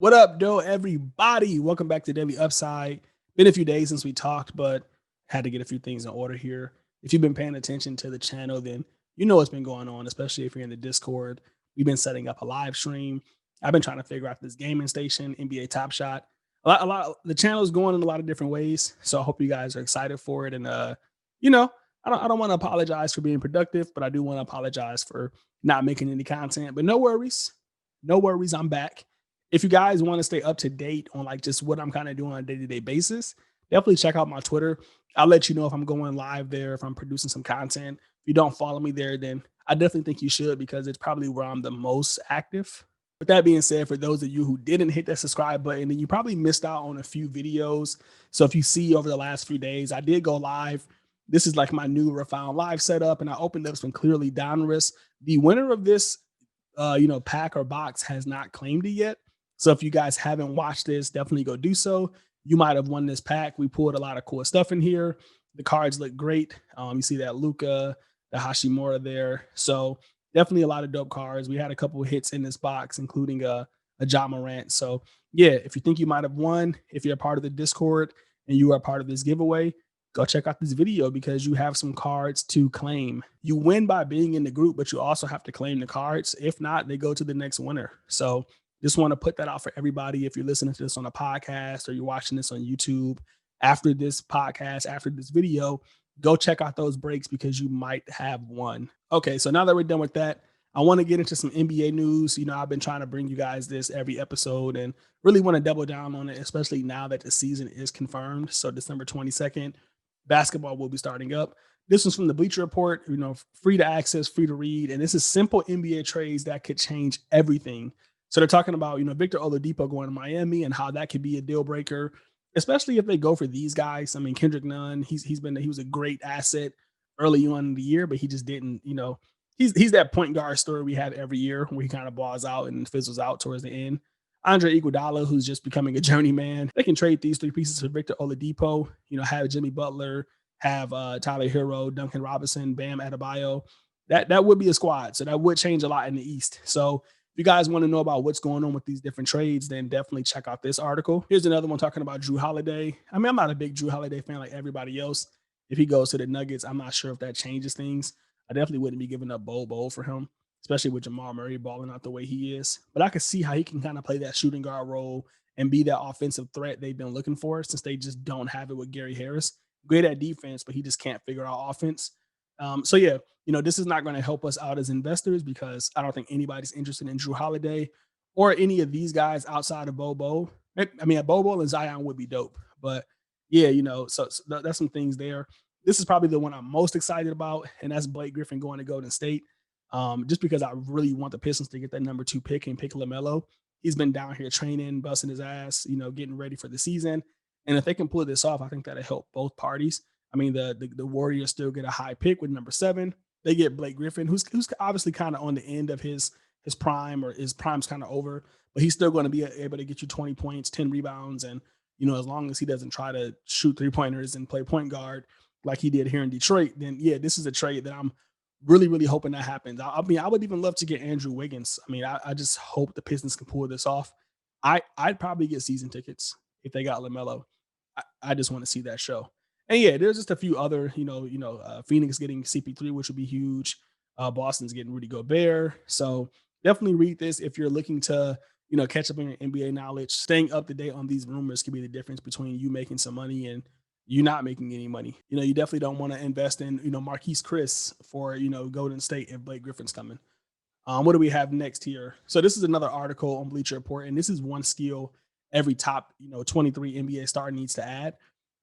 What up, though, everybody? Welcome back to Daily Upside. Been a few days since we talked, but had to get a few things in order here. If you've been paying attention to the channel, then you know what's been going on, especially if you're in the Discord. We've been setting up a live stream. I've been trying to figure out this gaming station, NBA Top Shot. The channel is going in a lot of different ways, so I hope you guys are excited for it. And you know, I don't want to apologize for being productive, but I do want to apologize for not making any content. But no worries. I'm back. If you guys want to stay up to date on like just what I'm kind of doing on a day-to-day basis, definitely check out my Twitter. I'll let you know if I'm going live there, if I'm producing some content. If you don't follow me there, then I definitely think you should because it's probably where I'm the most active. With that being said, for those of you who didn't hit that subscribe button, then you probably missed out on a few videos. So if you see over the last few days, I did go live. This is like my new refined live setup, and I opened up some clearly down risks. The winner of this pack or box has not claimed it yet. So if you guys haven't watched this, definitely go do so. You might have won this pack. We pulled a lot of cool stuff in here. The cards look great. You see that Luka, the Hashimura there. So definitely a lot of dope cards. We had a couple of hits in this box, including a Ja Morant. So yeah, if you think you might have won, if you're a part of the Discord and you are part of this giveaway, go check out this video because you have some cards to claim. You win by being in the group, but you also have to claim the cards. If not, they go to the next winner. So just want to put that out for everybody. If you're listening to this on a podcast or you're watching this on YouTube after this podcast, after this video, go check out those breaks because you might have one. Okay, so now that we're done with that, I want to get into some NBA news. I've been trying to bring you guys this every episode and really want to double down on it, especially now that the season is confirmed. So December 22nd, basketball will be starting up. This one's from the Bleacher Report, free to access, free to read. And this is simple NBA trades that could change everything. So they're talking about, Victor Oladipo going to Miami and how that could be a deal breaker, especially if they go for these guys. I mean, Kendrick Nunn, he was a great asset early on in the year, but he just didn't, he's that point guard story we have every year where he kind of balls out and fizzles out towards the end. Andre Iguodala, who's just becoming a journeyman. They can trade these three pieces for Victor Oladipo, have Jimmy Butler, have Tyler Hero, Duncan Robinson, Bam Adebayo. That would be a squad. So that would change a lot in the East. So if you guys want to know about what's going on with these different trades, then definitely check out this article. Here's another one talking about Drew Holiday. I mean, I'm not a big Drew Holiday fan like everybody else. If he goes to the Nuggets, I'm not sure if that changes things. I definitely wouldn't be giving up Bol for him, especially with Jamal Murray balling out the way he is. But I could see how he can kind of play that shooting guard role and be that offensive threat they've been looking for since they just don't have it with Gary Harris. Great at defense, but he just can't figure out offense. So yeah, this is not going to help us out as investors because I don't think anybody's interested in Drew Holiday or any of these guys outside of Bobo. I mean, Bobo and Zion would be dope, but yeah, so that's some things there. This is probably the one I'm most excited about, and that's Blake Griffin going to Golden State. Just because I really want the Pistons to get that number 2 pick and pick LaMelo. He's been down here training, busting his ass, getting ready for the season. And if they can pull this off, I think that'll help both parties. I mean, the Warriors still get a high pick with number 7. They get Blake Griffin, who's obviously kind of on the end of his prime, or his prime's kind of over, but he's still going to be able to get you 20 points, 10 rebounds, and as long as he doesn't try to shoot 3-pointers and play point guard like he did here in Detroit, then yeah, this is a trade that I'm really, really hoping that happens. I mean, I would even love to get Andrew Wiggins. I mean, I just hope the Pistons can pull this off. I'd probably get season tickets if they got LaMelo. I just want to see that show. And yeah, there's just a few other, Phoenix getting CP3, which would be huge. Boston's getting Rudy Gobert. So definitely read this if you're looking to, catch up on your NBA knowledge. Staying up to date on these rumors could be the difference between you making some money and you not making any money. You definitely don't want to invest in, Marquise Chris for, Golden State if Blake Griffin's coming. What do we have next here? So this is another article on Bleacher Report, and this is one skill every top, 23 NBA star needs to add.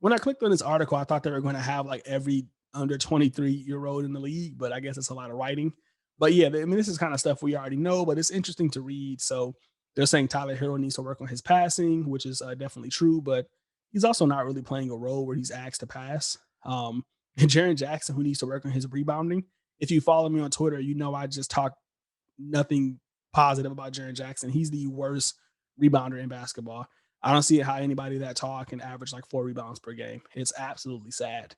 When I clicked on this article, I thought they were going to have like every under 23-year-old in the league, but I guess it's a lot of writing. But yeah, I mean, this is kind of stuff we already know, but it's interesting to read. So they're saying Tyler Hero needs to work on his passing, which is definitely true, but he's also not really playing a role where he's asked to pass. And Jaren Jackson, who needs to work on his rebounding. If you follow me on Twitter, I just talk nothing positive about Jaren Jackson. He's the worst rebounder in basketball. I don't see how anybody that tall can average like 4 rebounds per game. It's absolutely sad.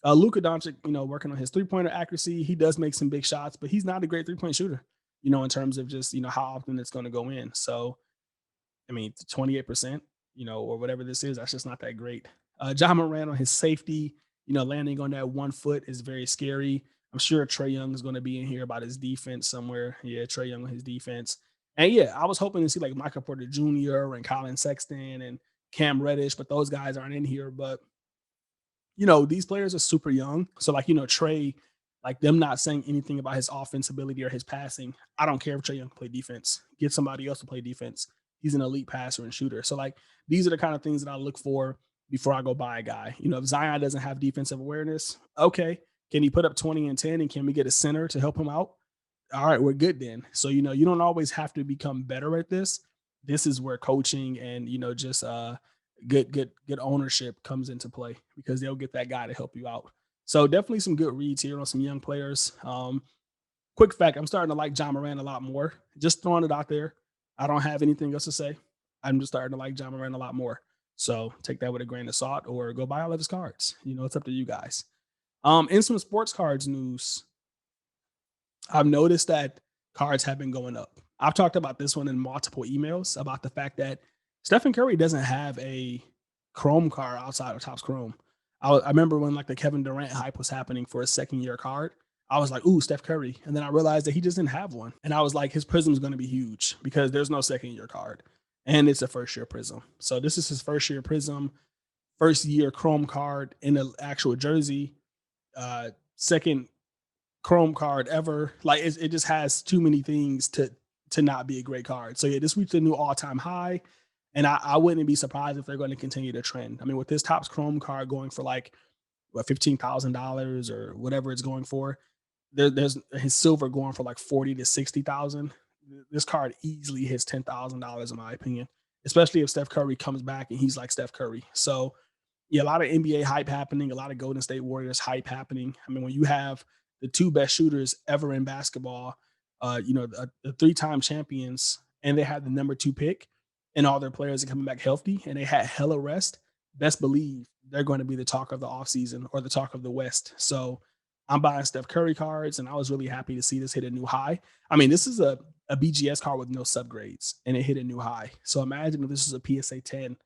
Luka Doncic, working on his 3-pointer accuracy. He does make some big shots, but he's not a great 3-point shooter, in terms of just, how often it's going to go in. So I mean, 28%, or whatever this is, that's just not that great. John Moran on his safety, landing on that 1 foot is very scary. I'm sure Trey Young is going to be in here about his defense somewhere. Yeah, Trey Young on his defense. And yeah, I was hoping to see like Michael Porter Jr. and Colin Sexton and Cam Reddish, but those guys aren't in here. But these players are super young. So like, Trey, like them not saying anything about his offense ability or his passing. I don't care if Trey Young can play defense. Get somebody else to play defense. He's an elite passer and shooter. So like these are the kind of things that I look for before I go buy a guy. If Zion doesn't have defensive awareness, okay. Can he put up 20 and 10 and can we get a center to help him out? All right, we're good then. So, you don't always have to become better at this. This is where coaching and, just good ownership comes into play because they'll get that guy to help you out. So definitely some good reads here on some young players. Quick fact, I'm starting to like John Moran a lot more. Just throwing it out there. I don't have anything else to say. I'm just starting to like John Moran a lot more. So take that with a grain of salt or go buy all of his cards. It's up to you guys. In some sports cards news, I've noticed that cards have been going up. I've talked about this one in multiple emails about the fact that Stephen Curry doesn't have a Chrome card outside of Topps Chrome. I remember when like the Kevin Durant hype was happening for a second year card. I was like, ooh, Steph Curry. And then I realized that he just didn't have one. And I was like, his prism is going to be huge because there's no second year card. And it's a first year prism. So this is his first year prism, first year Chrome card in the actual jersey, second Chrome card ever. Like it just has too many things to not be a great card. So yeah, this reached a new all-time high. And I wouldn't be surprised if they're going to continue to trend. I mean, with this Topps Chrome card going for like what $15,000 or whatever it's going for, there's his silver going for like 40 to 60,000. This card easily hits $10,000 in my opinion, especially if Steph Curry comes back and he's like Steph Curry. So yeah, a lot of NBA hype happening, a lot of Golden State Warriors hype happening. I mean, when you have the two best shooters ever in basketball, the three-time champions, and they had the number 2 pick, and all their players are coming back healthy, and they had hella rest, best believe they're going to be the talk of the offseason or the talk of the West. So I'm buying Steph Curry cards, and I was really happy to see this hit a new high. I mean, this is a BGS card with no subgrades, and it hit a new high. So imagine if this is a PSA 10.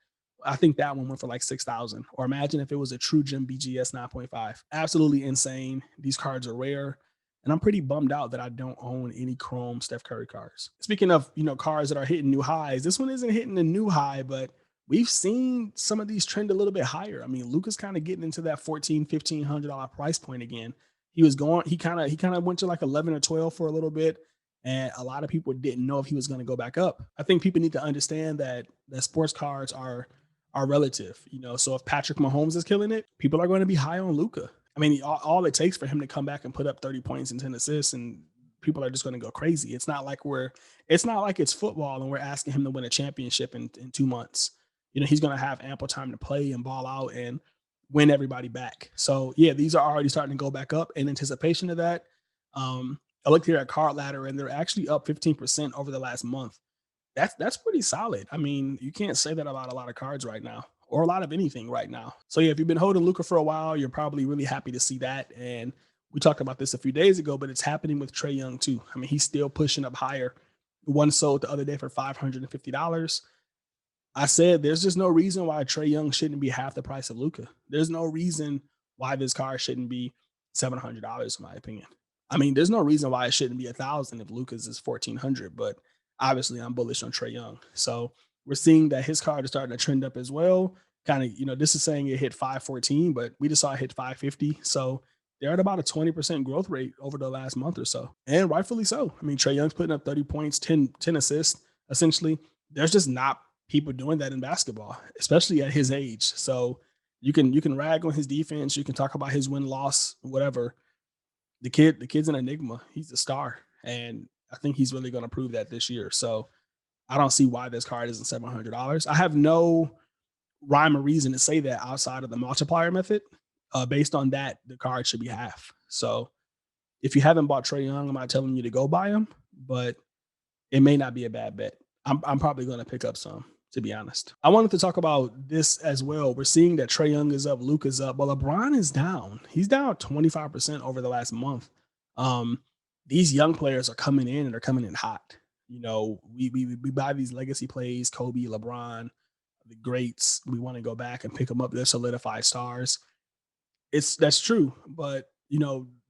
I think that one went for like 6,000. Or imagine if it was a True Gem BGS 9.5. Absolutely insane. These cards are rare. And I'm pretty bummed out that I don't own any Chrome Steph Curry cards. Speaking of, cards that are hitting new highs, this one isn't hitting a new high, but we've seen some of these trend a little bit higher. I mean, Luka's kind of getting into that $1,400-$1,500 price point again. He kind of went to like 11 or 12 for a little bit. And a lot of people didn't know if he was going to go back up. I think people need to understand that sports cards are relative, So if Patrick Mahomes is killing it, people are going to be high on Luka. I mean, all it takes for him to come back and put up 30 points and 10 assists, and people are just going to go crazy. It's not like it's football and we're asking him to win a championship in 2 months. He's going to have ample time to play and ball out and win everybody back. So yeah, these are already starting to go back up in anticipation of that. I looked here at Card Ladder and they're actually up 15% over the last month. That's pretty solid. I mean, you can't say that about a lot of cards right now or a lot of anything right now. So yeah, if you've been holding Luka for a while, you're probably really happy to see that. And we talked about this a few days ago, but it's happening with Trey Young too. I mean, he's still pushing up higher. One sold the other day for $550. I said there's just no reason why Trey Young shouldn't be half the price of Luka. There's no reason why this card shouldn't be $700, in my opinion. I mean, there's no reason why it shouldn't be 1,000 if Luka's is 1,400, but obviously I'm bullish on Trey Young. So we're seeing that his card is starting to trend up as well. Kind of, this is saying it hit 514, but we just saw it hit 550. So they're at about a 20% growth rate over the last month or so. And rightfully so. I mean, Trey Young's putting up 30 points, 10 assists, essentially. There's just not people doing that in basketball, especially at his age. So you can rag on his defense, you can talk about his win-loss, whatever. The kid's an enigma. He's a star. And I think he's really going to prove that this year. So I don't see why this card isn't $700. I have no rhyme or reason to say that outside of the multiplier method. Based on that, the card should be half. So if you haven't bought Trey Young, I'm not telling you to go buy him, but it may not be a bad bet. I'm probably going to pick up some, to be honest. I wanted to talk about this as well. We're seeing that Trey Young is up, Luka's up, but LeBron is down. He's down 25% over the last month. These young players are coming in and they're coming in hot. We buy these legacy plays, Kobe, LeBron, the greats. We want to go back and pick them up. They're solidified stars. That's true, but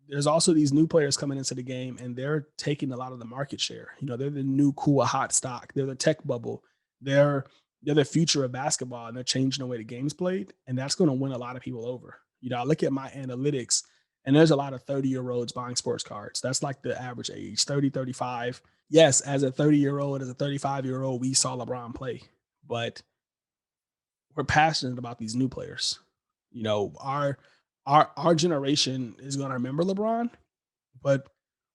there's also these new players coming into the game, and they're taking a lot of the market share. They're the new cool hot stock. They're the tech bubble. They're they're the future of basketball, and they're changing the way the game's played, and that's going to win a lot of people over. I look at my analytics, and there's a lot of 30-year-olds buying sports cards. That's like the average age, 30, 35. Yes, as a 30-year-old, as a 35-year-old, we saw LeBron play, but we're passionate about these new players. Our generation is going to remember LeBron, but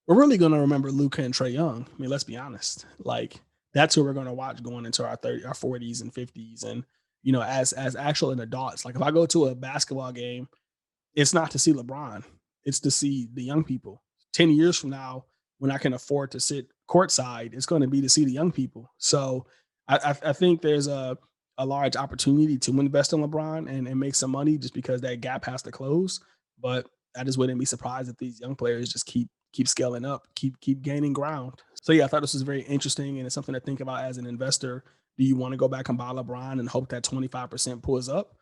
we're really going to remember Luka and Trey Young. I mean, let's be honest. Like that's who we're going to watch going into our 30, our 40s and 50s, and as actual adults. Like if I go to a basketball game, it's not to see LeBron, it's to see the young people. 10 years from now, when I can afford to sit courtside, it's going to be to see the young people. So I think there's a large opportunity to invest in LeBron and make some money just because that gap has to close. But I just wouldn't be surprised if these young players just keep scaling up, keep gaining ground. So yeah, I thought this was very interesting, and it's something to think about as an investor. Do you want to go back and buy LeBron and hope that 25% pulls up?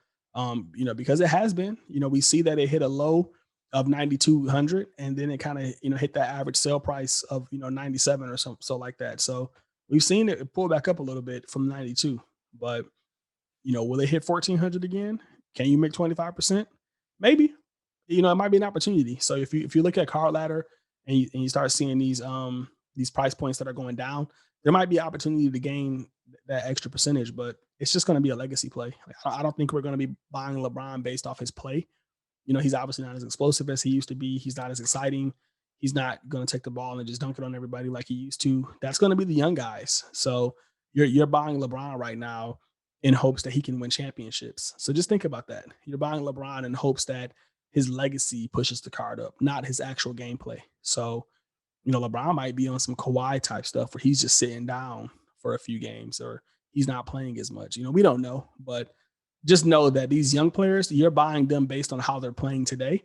Because it has been. We see that it hit a low of 9,200, and then it kind of hit that average sale price of 97 or so like that. So we've seen it pull back up a little bit from 92, but will it hit 1,400 again? Can you make 25%? Maybe. It might be an opportunity. So if you look at card ladder and you start seeing these price points that are going down, there might be opportunity to gain that extra percentage, but it's just going to be a legacy play. Like, I don't think we're going to be buying LeBron based off his play. He's obviously not as explosive as he used to be. He's not as exciting. He's not going to take the ball and just dunk it on everybody like he used to. That's going to be the young guys. So you're buying LeBron right now in hopes that he can win championships. So just think about that. You're buying LeBron in hopes that his legacy pushes the card up, not his actual gameplay. So, LeBron might be on some Kawhi type stuff where he's just sitting down for a few games or he's not playing as much. We don't know, but just know that these young players, you're buying them based on how they're playing today,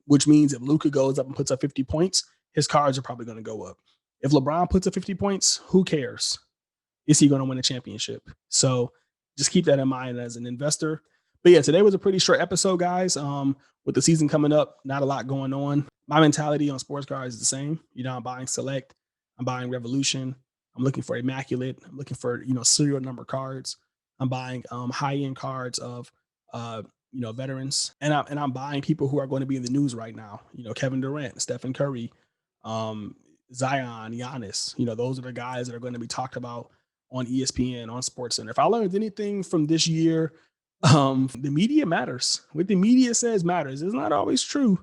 which means if Luka goes up and puts up 50 points, his cards are probably going to go up. If LeBron puts up 50 points, who cares? Is he going to win a championship? So just keep that in mind as an investor. But yeah, today was a pretty short episode, guys. With the season coming up, not a lot going on. My mentality on sports cards is the same. I'm buying select, I'm buying revolution, I'm looking for immaculate, I'm looking for serial number cards. I'm buying high end cards of veterans, and I'm buying people who are going to be in the news right now. Kevin Durant, Stephen Curry, um, Zion, Giannis. Those are the guys that are going to be talked about on ESPN, on SportsCenter. If I learned anything from this year, the media matters. What the media says matters. It's not always true.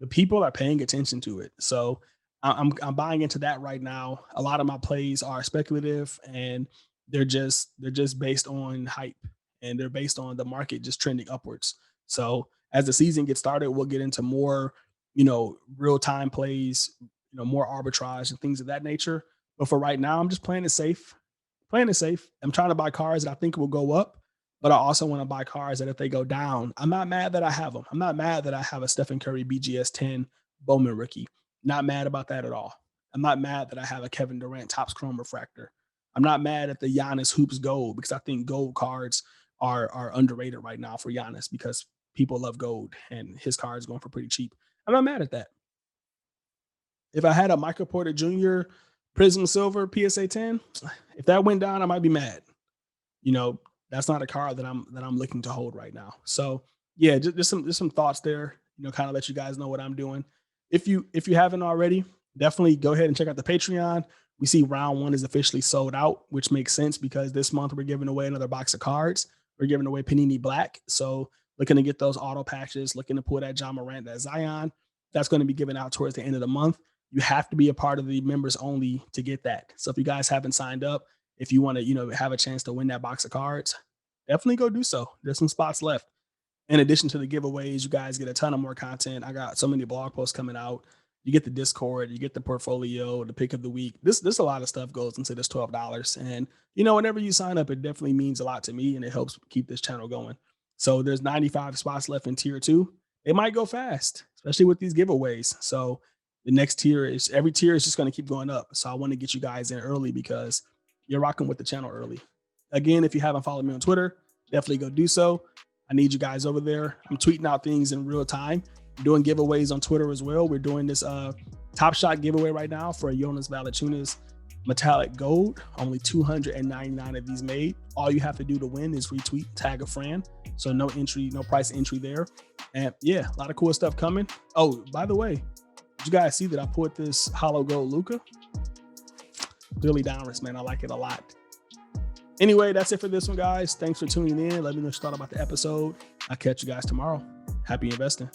The people are paying attention to it. So I'm buying into that right now. A lot of my plays are speculative, and they're just based on hype, and they're based on the market just trending upwards. So as the season gets started, we'll get into more, real time plays, more arbitrage and things of that nature. But for right now, I'm just playing it safe. Playing it safe. I'm trying to buy cars that I think will go up, but I also want to buy cars that if they go down, I'm not mad that I have them. I'm not mad that I have a Stephen Curry BGS 10 Bowman rookie. Not mad about that at all. I'm not mad that I have a Kevin Durant Topps Chrome refractor. I'm not mad at the Giannis Hoops Gold because I think gold cards are underrated right now for Giannis because people love gold and his card is going for pretty cheap. I'm not mad at that. If I had a Michael Porter Jr. Prism Silver PSA 10, if that went down, I might be mad. You know, that's not a card that I'm looking to hold right now. So yeah, just some thoughts there. Kind of let you guys know what I'm doing. If you haven't already, definitely go ahead and check out the Patreon. We see round one is officially sold out, which makes sense because this month we're giving away another box of cards. We're giving away Panini Black. So looking to get those auto patches, looking to pull that John Morant, that Zion. That's going to be given out towards the end of the month. You have to be a part of the members only to get that. So if you guys haven't signed up, if you want to, have a chance to win that box of cards, definitely go do so. There's some spots left. In addition to the giveaways, you guys get a ton of more content. I got so many blog posts coming out. You get the Discord, you get the portfolio, the pick of the week. This a lot of stuff goes into this $12. And whenever you sign up, it definitely means a lot to me and it helps keep this channel going. So there's 95 spots left in tier 2. It might go fast, especially with these giveaways. So The next tier is every tier is just going to keep going up. So I want to get you guys in early because you're rocking with the channel early. Again, if you haven't followed me on Twitter, definitely go do so. I need you guys over there. I'm tweeting out things in real time. I'm doing giveaways on Twitter as well. We're doing this Top Shot giveaway right now for a Jonas Valanciunas metallic gold. Only 299 of these made. All you have to do to win is retweet, tag a friend. So no entry, no price entry there. And yeah, a lot of cool stuff coming. Oh, by the way, did you guys see that I put this hollow gold Luka? Really downwards, man. I like it a lot. Anyway, that's it for this one, guys. Thanks for tuning in. Let me know what you thought about the episode. I'll catch you guys tomorrow. Happy investing.